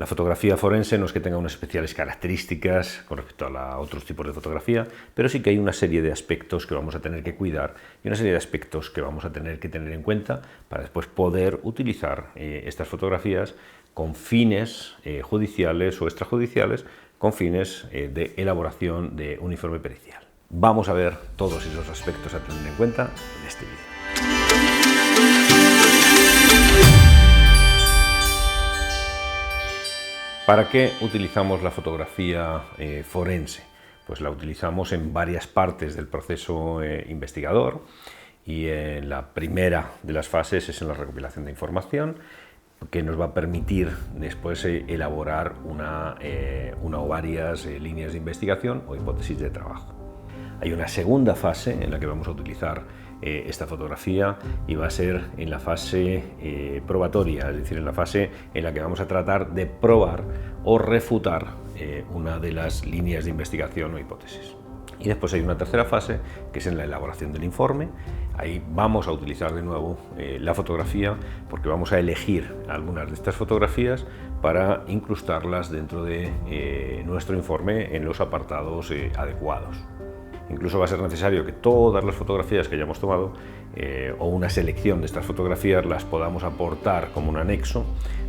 La fotografía forense no es que tenga unas especiales características con respecto a otros tipos de fotografía, pero sí que hay una serie de aspectos que vamos a tener que cuidar y una serie de aspectos que vamos a tener que tener en cuenta para después poder utilizar estas fotografías con fines judiciales o extrajudiciales, con fines de elaboración de un informe pericial. Vamos a ver todos esos aspectos a tener en cuenta en este vídeo. ¿Para qué utilizamos la fotografía forense? Pues la utilizamos en varias partes del proceso investigador y la primera de las fases es en la recopilación de información, que nos va a permitir después elaborar una o varias líneas de investigación o hipótesis de trabajo. Hay una segunda fase en la que vamos a utilizar esta fotografía y va a ser en la fase probatoria, es decir, en la fase en la que vamos a tratar de probar o refutar una de las líneas de investigación o hipótesis. Y después hay una tercera fase, que es en la elaboración del informe. Ahí vamos a utilizar de nuevo la fotografía, porque vamos a elegir algunas de estas fotografías para incrustarlas dentro de nuestro informe en los apartados adecuados. Incluso va a ser necesario que todas las fotografías que hayamos tomado o una selección de estas fotografías las podamos aportar como un anexo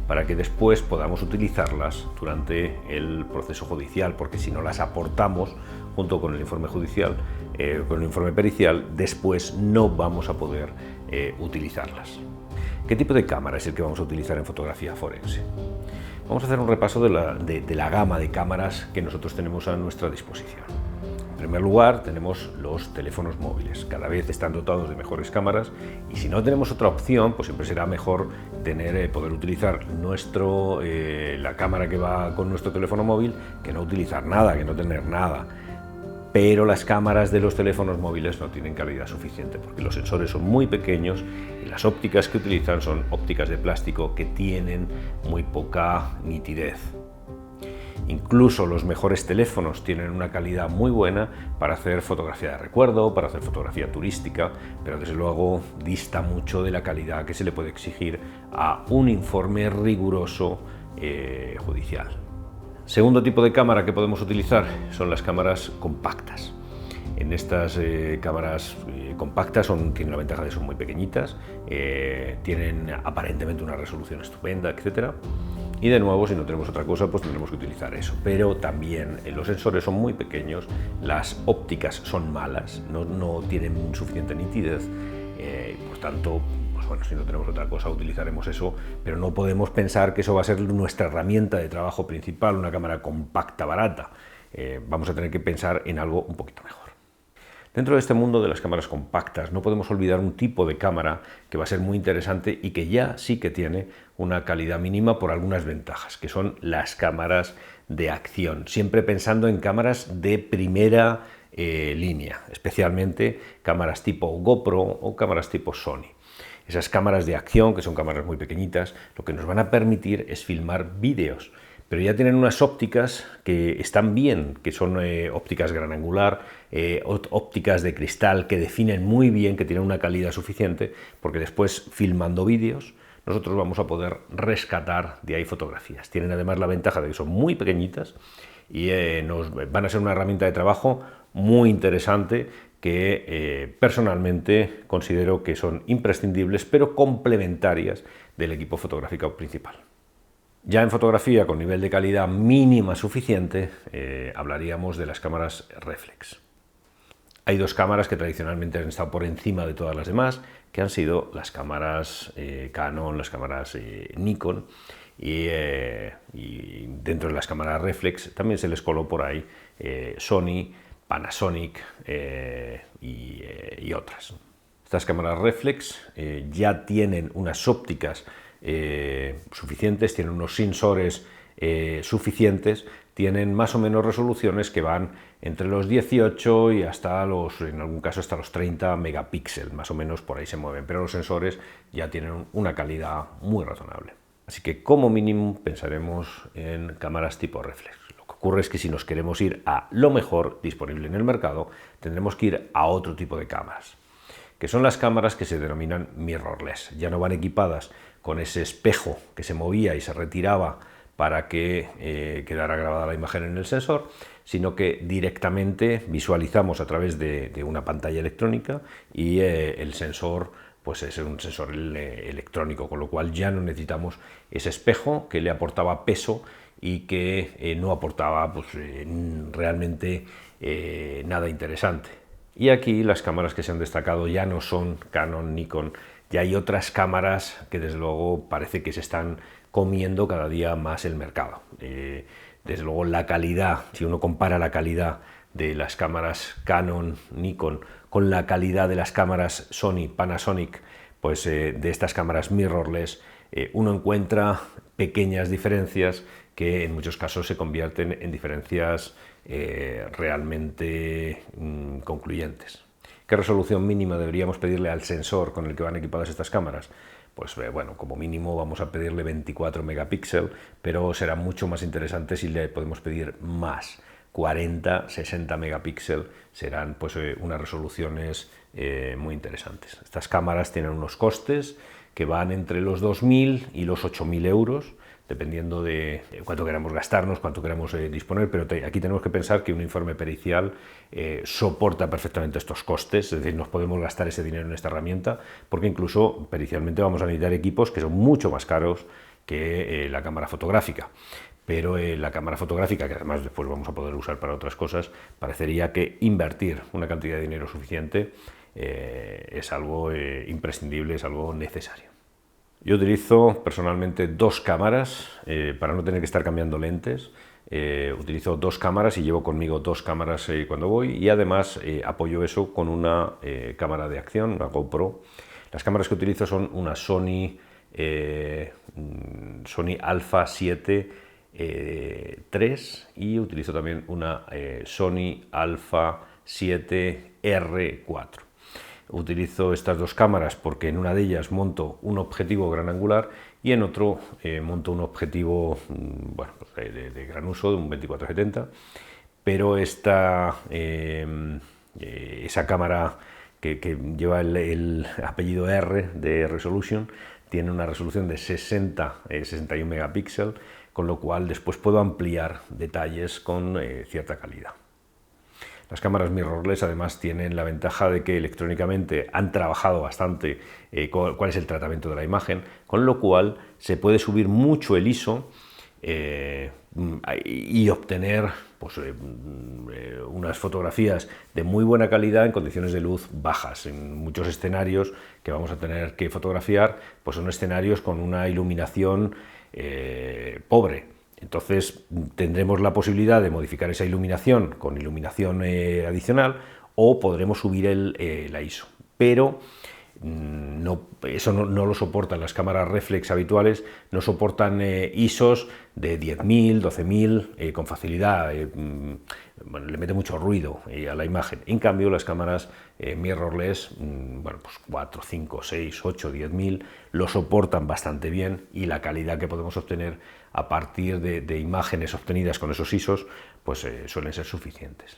para que después podamos utilizarlas durante el proceso judicial, porque si no las aportamos junto con el informe judicial, con el informe pericial, después no vamos a poder utilizarlas. ¿Qué tipo de cámara es el que vamos a utilizar en fotografía forense? Vamos a hacer un repaso de la gama de cámaras que nosotros tenemos a nuestra disposición. En primer lugar, tenemos los teléfonos móviles. Cada vez están dotados de mejores cámaras y si no tenemos otra opción, pues siempre será mejor poder utilizar la cámara que va con nuestro teléfono móvil que no utilizar nada, que no tener nada. Pero las cámaras de los teléfonos móviles no tienen calidad suficiente porque los sensores son muy pequeños y las ópticas que utilizan son ópticas de plástico que tienen muy poca nitidez. Incluso los mejores teléfonos tienen una calidad muy buena para hacer fotografía de recuerdo, para hacer fotografía turística, pero desde luego dista mucho de la calidad que se le puede exigir a un informe riguroso judicial. Segundo tipo de cámara que podemos utilizar son las cámaras compactas. En estas cámaras compactas tienen la ventaja de que son muy pequeñitas, tienen aparentemente una resolución estupenda, etc. Y de nuevo, si no tenemos otra cosa, pues tendremos que utilizar eso. Pero también los sensores son muy pequeños, las ópticas son malas, no tienen suficiente nitidez, por tanto, pues bueno, si no tenemos otra cosa utilizaremos eso, pero no podemos pensar que eso va a ser nuestra herramienta de trabajo principal, una cámara compacta barata. Vamos a tener que pensar en algo un poquito mejor. Dentro de este mundo de las cámaras compactas no podemos olvidar un tipo de cámara que va a ser muy interesante y que ya sí que tiene una calidad mínima por algunas ventajas, que son las cámaras de acción, siempre pensando en cámaras de primera línea, especialmente cámaras tipo GoPro o cámaras tipo Sony. Esas cámaras de acción, que son cámaras muy pequeñitas, lo que nos van a permitir es filmar vídeos, pero ya tienen unas ópticas que están bien, que son ópticas gran angular, ópticas de cristal que definen muy bien, que tienen una calidad suficiente, porque después filmando vídeos nosotros vamos a poder rescatar de ahí fotografías. Tienen además la ventaja de que son muy pequeñitas y nos van a ser una herramienta de trabajo muy interesante que personalmente considero que son imprescindibles pero complementarias del equipo fotográfico principal. Ya en fotografía con nivel de calidad mínima suficiente hablaríamos de las cámaras reflex. Hay dos cámaras que tradicionalmente han estado por encima de todas las demás, que han sido las cámaras Canon, las cámaras Nikon y dentro de las cámaras reflex también se les coló por ahí Sony, Panasonic y otras. Estas cámaras reflex ya tienen unas ópticas suficientes, tienen unos sensores suficientes, tienen más o menos resoluciones que van entre los 18 y hasta en algún caso hasta los 30 megapíxeles, más o menos por ahí se mueven, pero los sensores ya tienen una calidad muy razonable. Así que como mínimo pensaremos en cámaras tipo reflex. Lo que ocurre es que si nos queremos ir a lo mejor disponible en el mercado, tendremos que ir a otro tipo de cámaras, que son las cámaras que se denominan mirrorless. Ya no van equipadas con ese espejo que se movía y se retiraba para que quedara grabada la imagen en el sensor, sino que directamente visualizamos a través de una pantalla electrónica y el sensor pues es un sensor electrónico, con lo cual ya no necesitamos ese espejo que le aportaba peso y que no aportaba pues, realmente nada interesante. Y aquí las cámaras que se han destacado ya no son Canon, Nikon, ya hay otras cámaras que desde luego parece que se están comiendo cada día más el mercado. Desde luego la calidad, si uno compara la calidad de las cámaras Canon, Nikon con la calidad de las cámaras Sony, Panasonic, pues de estas cámaras mirrorless, uno encuentra pequeñas diferencias que en muchos casos se convierten en diferencias realmente concluyentes. ¿Qué resolución mínima deberíamos pedirle al sensor con el que van equipadas estas cámaras? Pues bueno, como mínimo vamos a pedirle 24 megapíxeles, pero será mucho más interesante si le podemos pedir más. 40, 60 megapíxeles serán pues unas resoluciones muy interesantes. Estas cámaras tienen unos costes que van entre los 2.000 y los 8.000 euros, dependiendo de cuánto queramos gastarnos, cuánto queramos disponer, pero aquí tenemos que pensar que un informe pericial soporta perfectamente estos costes, es decir, nos podemos gastar ese dinero en esta herramienta, porque incluso pericialmente vamos a necesitar equipos que son mucho más caros que la cámara fotográfica. Pero la cámara fotográfica, que además después vamos a poder usar para otras cosas, parecería que invertir una cantidad de dinero suficiente es algo imprescindible, es algo necesario. Yo utilizo personalmente dos cámaras para no tener que estar cambiando lentes. Utilizo dos cámaras y llevo conmigo dos cámaras cuando voy, y además apoyo eso con una cámara de acción, una GoPro. Las cámaras que utilizo son una Sony Alpha 7 3 y utilizo también una Sony Alpha 7 R4. Utilizo estas dos cámaras porque en una de ellas monto un objetivo gran angular y en otro monto un objetivo bueno, pues de gran uso, de un 24-70, pero esa cámara que lleva el apellido R de Resolution tiene una resolución de 61 megapíxeles, con lo cual después puedo ampliar detalles con cierta calidad. Las cámaras mirrorless además tienen la ventaja de que electrónicamente han trabajado bastante cuál es el tratamiento de la imagen, con lo cual se puede subir mucho el ISO y obtener pues, unas fotografías de muy buena calidad en condiciones de luz bajas. En muchos escenarios que vamos a tener que fotografiar pues son escenarios con una iluminación pobre. Entonces tendremos la posibilidad de modificar esa iluminación con iluminación adicional, o podremos subir la ISO. Pero eso no lo soportan las cámaras reflex habituales, no soportan ISOs de 10.000, 12.000 con facilidad. Bueno, le mete mucho ruido a la imagen. En cambio, las cámaras mirrorless, bueno, pues 4, 5, 6, 8, 10.000 lo soportan bastante bien, y la calidad que podemos obtener a partir de imágenes obtenidas con esos ISOs pues suelen ser suficientes.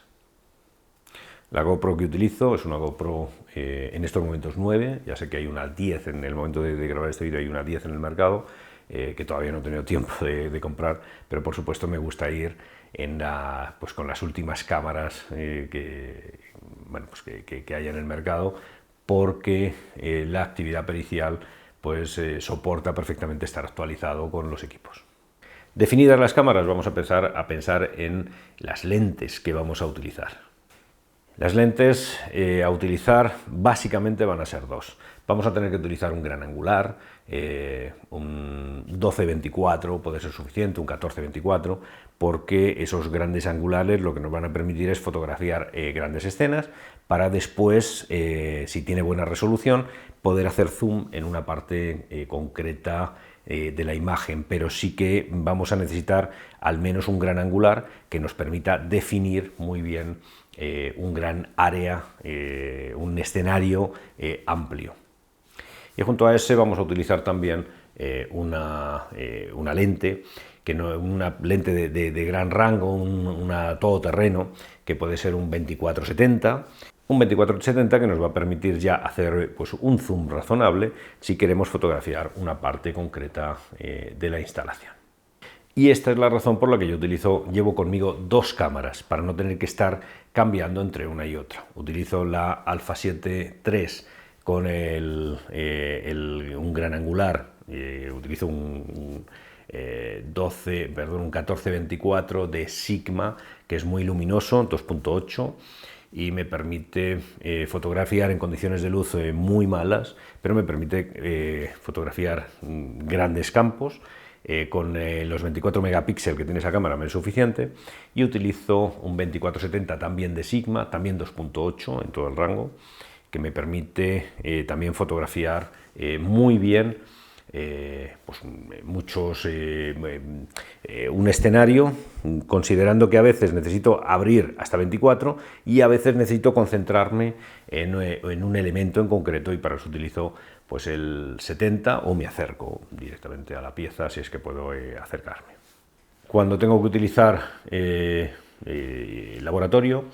La GoPro que utilizo es una GoPro en estos momentos 9, ya sé que hay una 10 en el momento de grabar este vídeo, hay una 10 en el mercado, que todavía no he tenido tiempo de comprar, pero por supuesto me gusta ir pues con las últimas cámaras bueno, pues que haya en el mercado, porque la actividad pericial pues soporta perfectamente estar actualizado con los equipos. Definidas las cámaras, vamos a empezar a pensar en las lentes que vamos a utilizar. Las lentes a utilizar básicamente van a ser dos. Vamos a tener que utilizar un gran angular, un 12-24 puede ser suficiente, un 14-24, porque esos grandes angulares lo que nos van a permitir es fotografiar grandes escenas para después, si tiene buena resolución, poder hacer zoom en una parte concreta de la imagen, pero sí que vamos a necesitar al menos un gran angular que nos permita definir muy bien un gran área, un escenario amplio. Y junto a ese vamos a utilizar también una lente, una lente de gran rango, una todoterreno, que puede ser un 24-70, un 24-70 que nos va a permitir ya hacer pues, un zoom razonable si queremos fotografiar una parte concreta de la instalación. Y esta es la razón por la que yo llevo conmigo dos cámaras, para no tener que estar cambiando entre una y otra. Utilizo la Alpha 7 III con un gran angular, utilizo un 14-24 de Sigma, que es muy luminoso, 2.8, y me permite fotografiar en condiciones de luz muy malas, pero me permite fotografiar grandes campos. Con los 24 megapíxeles que tiene esa cámara me es suficiente, y utilizo un 24-70 también de Sigma, también 2.8 en todo el rango, que me permite también fotografiar muy bien un escenario, considerando que a veces necesito abrir hasta 24 y a veces necesito concentrarme en un elemento en concreto, y para eso utilizo pues el 70 o me acerco directamente a la pieza si es que puedo acercarme. Cuando tengo que utilizar laboratorio,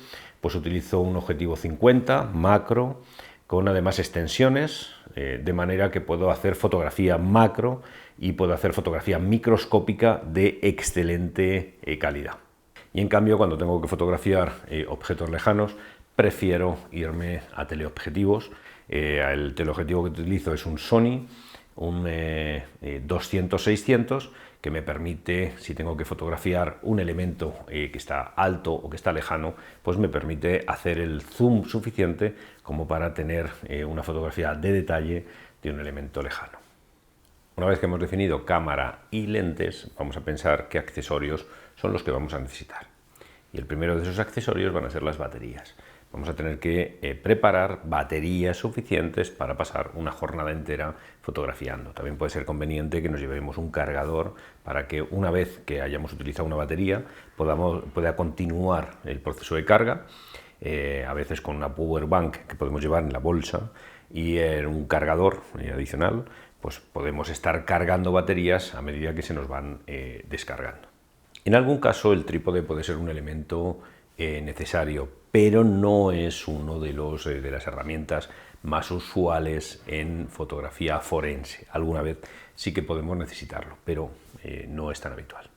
pues utilizo un objetivo 50 macro con además extensiones, de manera que puedo hacer fotografía macro y puedo hacer fotografía microscópica de excelente calidad. Y en cambio, cuando tengo que fotografiar objetos lejanos, prefiero irme a teleobjetivos. El teleobjetivo que utilizo es un Sony, un 200-600, que me permite, si tengo que fotografiar un elemento que está alto o que está lejano, pues me permite hacer el zoom suficiente como para tener una fotografía de detalle de un elemento lejano. Una vez que hemos definido cámara y lentes, vamos a pensar qué accesorios son los que vamos a necesitar. Y el primero de esos accesorios van a ser las baterías. Vamos a tener que preparar baterías suficientes para pasar una jornada entera fotografiando. También puede ser conveniente que nos llevemos un cargador para que una vez que hayamos utilizado una batería pueda continuar el proceso de carga, a veces con una power bank que podemos llevar en la bolsa y un cargador adicional, pues podemos estar cargando baterías a medida que se nos van descargando. En algún caso el trípode puede ser un elemento necesario, pero no es uno de las herramientas más usuales en fotografía forense. Alguna vez sí que podemos necesitarlo, pero no es tan habitual.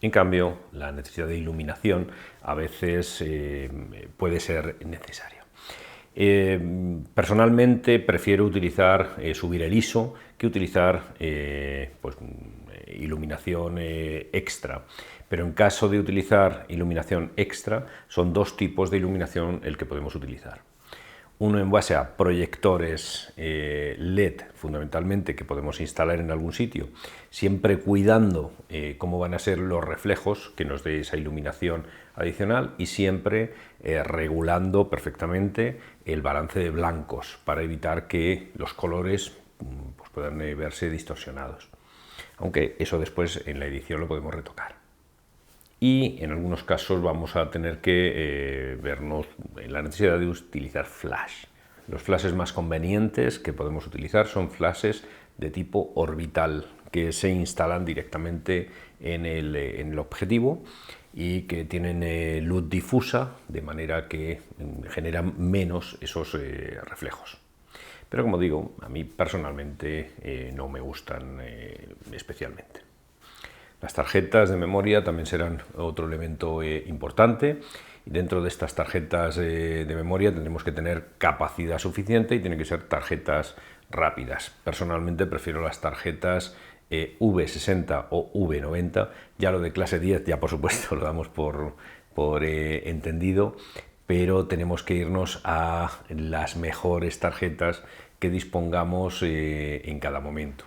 En cambio, la necesidad de iluminación a veces puede ser necesaria. Personalmente prefiero utilizar subir el ISO que utilizar iluminación extra. Pero en caso de utilizar iluminación extra, son dos tipos de iluminación el que podemos utilizar. Uno en base a proyectores LED, fundamentalmente, que podemos instalar en algún sitio, siempre cuidando cómo van a ser los reflejos que nos dé esa iluminación adicional, y siempre regulando perfectamente el balance de blancos para evitar que los colores pues, puedan verse distorsionados. Aunque eso después en la edición lo podemos retocar. Y en algunos casos vamos a tener que vernos en la necesidad de utilizar flash. Los flashes más convenientes que podemos utilizar son flashes de tipo orbital, que se instalan directamente en el objetivo y que tienen luz difusa, de manera que generan menos esos reflejos. Pero como digo, a mí personalmente no me gustan especialmente. Las tarjetas de memoria también serán otro elemento importante, y dentro de estas tarjetas de memoria tendremos que tener capacidad suficiente y tienen que ser tarjetas rápidas. Personalmente prefiero las tarjetas V60 o V90, ya lo de clase 10 ya por supuesto lo damos por entendido, pero tenemos que irnos a las mejores tarjetas que dispongamos en cada momento.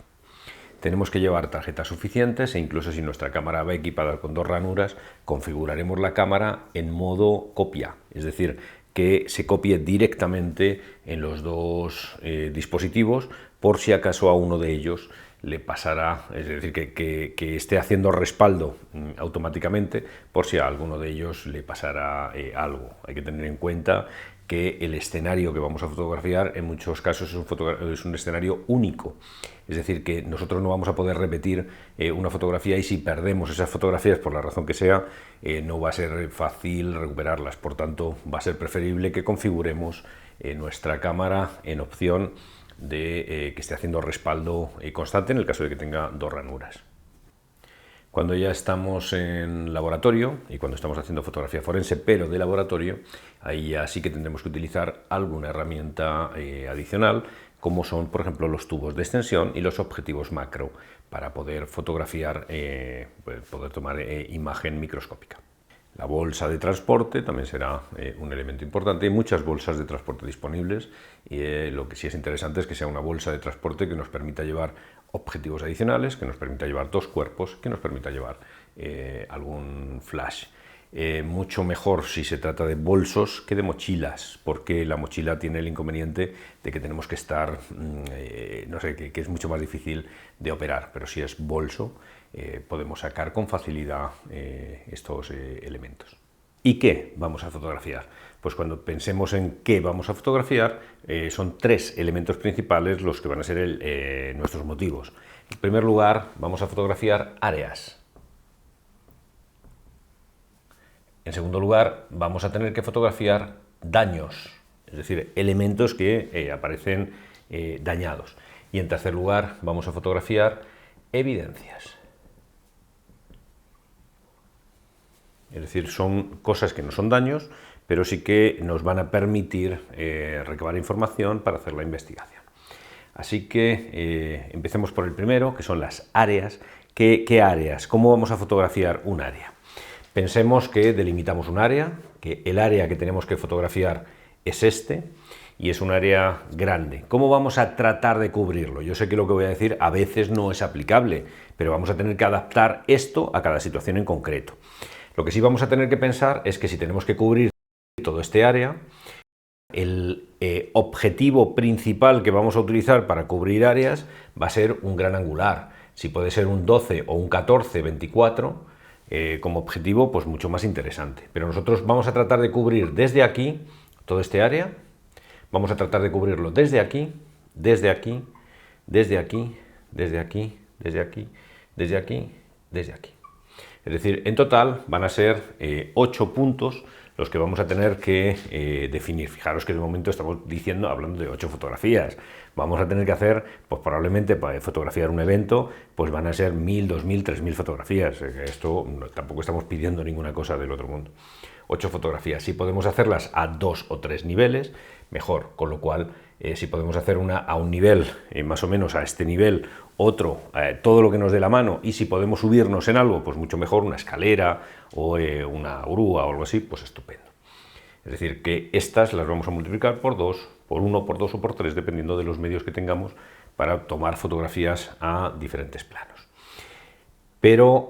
Tenemos que llevar tarjetas suficientes, e incluso si nuestra cámara va equipada con dos ranuras, configuraremos la cámara en modo copia, es decir, que se copie directamente en los dos dispositivos, por si acaso a uno de ellos le pasará, es decir, que esté haciendo respaldo automáticamente por si a alguno de ellos le pasará algo. Hay que tener en cuenta que el escenario que vamos a fotografiar en muchos casos es un escenario único, es decir, que nosotros no vamos a poder repetir una fotografía, y si perdemos esas fotografías por la razón que sea, no va a ser fácil recuperarlas. Por tanto, va a ser preferible que configuremos nuestra cámara en opción de que esté haciendo respaldo constante en el caso de que tenga dos ranuras. Cuando ya estamos en laboratorio y cuando estamos haciendo fotografía forense, pero de laboratorio, ahí ya sí que tendremos que utilizar alguna herramienta adicional, como son, por ejemplo, los tubos de extensión y los objetivos macro, para poder fotografiar, poder tomar imagen microscópica. La bolsa de transporte también será un elemento importante. Hay muchas bolsas de transporte disponibles y lo que sí es interesante es que sea una bolsa de transporte que nos permita llevar objetivos adicionales, que nos permita llevar dos cuerpos, que nos permita llevar algún flash. Mucho mejor si se trata de bolsos que de mochilas, porque la mochila tiene el inconveniente de que tenemos que estar, no sé, que es mucho más difícil de operar, pero si es bolso, podemos sacar con facilidad estos elementos. ¿Y qué vamos a fotografiar? Pues cuando pensemos en qué vamos a fotografiar, son tres elementos principales los que van a ser nuestros motivos. En primer lugar, vamos a fotografiar áreas. En segundo lugar, vamos a tener que fotografiar daños, es decir, elementos que aparecen dañados. Y en tercer lugar, vamos a fotografiar evidencias. Es decir, son cosas que no son daños, pero sí que nos van a permitir recabar información para hacer la investigación. Así que empecemos por el primero, que son las áreas. ¿Qué áreas? ¿Cómo vamos a fotografiar un área? Pensemos que delimitamos un área, que el área que tenemos que fotografiar es este, y es un área grande. ¿Cómo vamos a tratar de cubrirlo? Yo sé que lo que voy a decir a veces no es aplicable, pero vamos a tener que adaptar esto a cada situación en concreto. Lo que sí vamos a tener que pensar es que si tenemos que cubrir todo este área, el objetivo principal que vamos a utilizar para cubrir áreas va a ser un gran angular. Si puede ser un 12 o un 14, 24, como objetivo, pues mucho más interesante. Pero nosotros vamos a tratar de cubrir desde aquí todo este área, vamos a tratar de cubrirlo desde aquí, desde aquí, desde aquí, desde aquí, desde aquí, desde aquí, desde aquí. Es decir, en total van a ser 8 puntos los que vamos a tener que definir. Fijaros que de momento estamos hablando de 8 fotografías. Vamos a tener que hacer, pues probablemente para fotografiar un evento, pues van a ser 1000, 2000, 3000 fotografías. Esto tampoco estamos pidiendo ninguna cosa del otro mundo. 8 fotografías. Si podemos hacerlas a 2 o 3 niveles, mejor. Con lo cual, si podemos hacer una a un nivel, más o menos a este nivel, otro, todo lo que nos dé la mano, y si podemos subirnos en algo, pues mucho mejor, una escalera o una grúa o algo así, pues estupendo. Es decir, que estas las vamos a multiplicar por 2, por 1, por 2 o por 3, dependiendo de los medios que tengamos para tomar fotografías a diferentes planos. Pero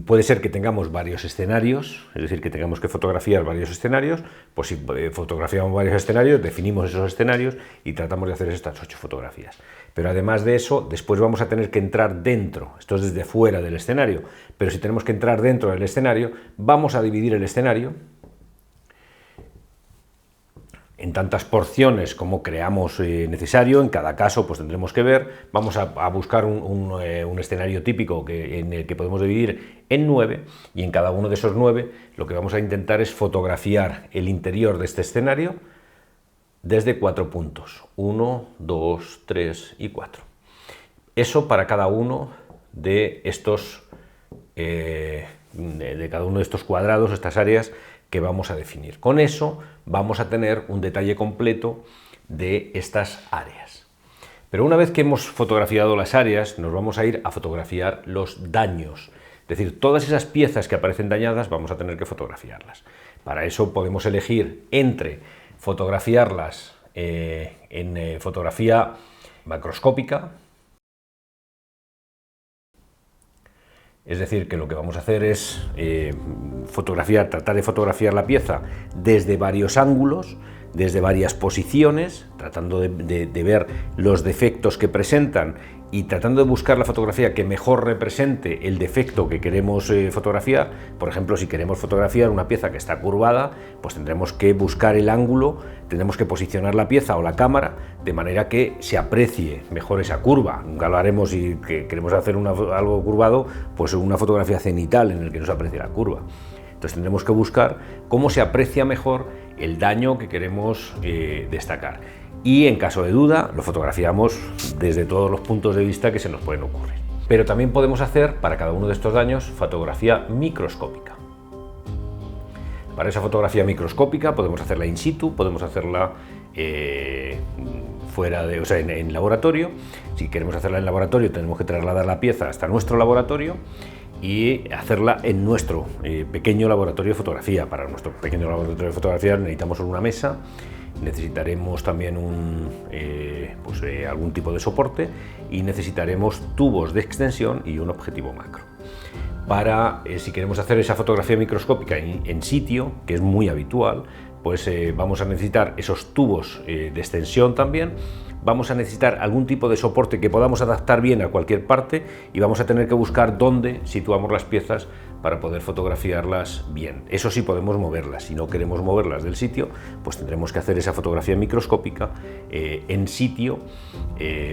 puede ser que tengamos varios escenarios, es decir, que tengamos que fotografiar varios escenarios. Pues si fotografiamos varios escenarios, definimos esos escenarios y tratamos de hacer estas 8 fotografías. Pero además de eso, después vamos a tener que entrar dentro, esto es desde fuera del escenario, pero si tenemos que entrar dentro del escenario, vamos a dividir el escenario en tantas porciones como creamos necesario. En cada caso pues tendremos que ver, vamos a buscar un escenario típico en el que podemos dividir en 9, y en cada uno de esos 9 lo que vamos a intentar es fotografiar el interior de este escenario desde 4 puntos, 1, 2, 3 y 4. Eso para cada uno de estos, cada uno de estos cuadrados, estas áreas que vamos a definir. Con eso vamos a tener un detalle completo de estas áreas. Pero una vez que hemos fotografiado las áreas, nos vamos a ir a fotografiar los daños. Es decir, todas esas piezas que aparecen dañadas vamos a tener que fotografiarlas. Para eso podemos elegir entre fotografiarlas en fotografía macroscópica. Es decir, que lo que vamos a hacer es tratar de fotografiar la pieza desde varios ángulos, desde varias posiciones, tratando de ver los defectos que presentan y tratando de buscar la fotografía que mejor represente el defecto que queremos fotografiar. Por ejemplo, si queremos fotografiar una pieza que está curvada, pues tendremos que buscar el ángulo, tendremos que posicionar la pieza o la cámara de manera que se aprecie mejor esa curva. Nunca lo haremos si queremos hacer algo curvado, pues una fotografía cenital en el que no se aprecie la curva. Entonces tendremos que buscar cómo se aprecia mejor el daño que queremos destacar. Y en caso de duda, lo fotografiamos desde todos los puntos de vista que se nos pueden ocurrir. Pero también podemos hacer, para cada uno de estos daños, fotografía microscópica. Para esa fotografía microscópica podemos hacerla in situ, podemos hacerla en laboratorio. Si queremos hacerla en laboratorio, tenemos que trasladar la pieza hasta nuestro laboratorio y hacerla en nuestro pequeño laboratorio de fotografía. Para nuestro pequeño laboratorio de fotografía necesitamos una mesa, necesitaremos también algún tipo de soporte y necesitaremos tubos de extensión y un objetivo macro. Si queremos hacer esa fotografía microscópica en sitio, que es muy habitual, pues vamos a necesitar esos tubos de extensión también, vamos a necesitar algún tipo de soporte que podamos adaptar bien a cualquier parte y vamos a tener que buscar dónde situamos las piezas para poder fotografiarlas bien. Eso sí, podemos moverlas. Si no queremos moverlas del sitio, pues tendremos que hacer esa fotografía microscópica en sitio,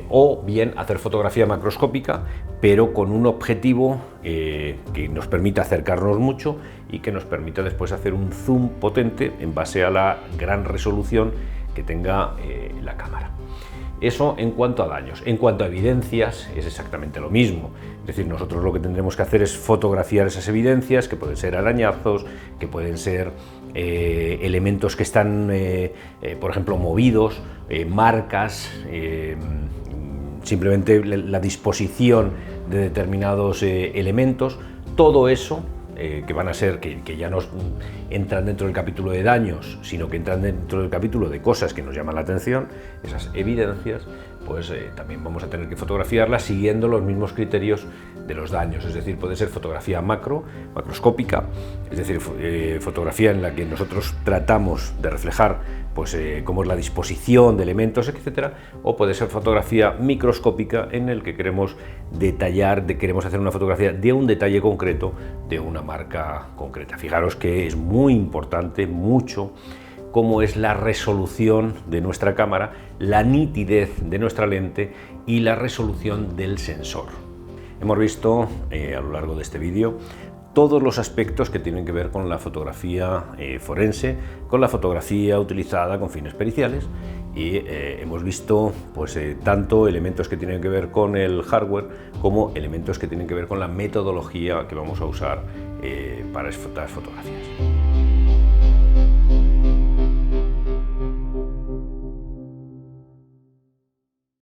o bien hacer fotografía macroscópica, pero con un objetivo que nos permita acercarnos mucho y que nos permita después hacer un zoom potente en base a la gran resolución que tenga la cámara. Eso en cuanto a daños. En cuanto a evidencias, es exactamente lo mismo. Es decir, nosotros lo que tendremos que hacer es fotografiar esas evidencias, que pueden ser arañazos, que pueden ser elementos que están, por ejemplo, movidos, marcas, simplemente la disposición de determinados elementos. Todo eso que van a ser, que ya no entran dentro del capítulo de daños, sino que entran dentro del capítulo de cosas que nos llaman la atención, esas evidencias, pues también vamos a tener que fotografiarlas siguiendo los mismos criterios de los daños. Es decir, puede ser fotografía macroscópica, es decir, fotografía en la que nosotros tratamos de reflejar pues cómo es la disposición de elementos, etcétera, o puede ser fotografía microscópica en el que queremos detallar, queremos hacer una fotografía de un detalle concreto de una marca concreta. Fijaros que es muy importante, mucho, cómo es la resolución de nuestra cámara, la nitidez de nuestra lente y la resolución del sensor. Hemos visto a lo largo de este vídeo todos los aspectos que tienen que ver con la fotografía forense, con la fotografía utilizada con fines periciales, y hemos visto pues, tanto elementos que tienen que ver con el hardware como elementos que tienen que ver con la metodología que vamos a usar para estas fotografías.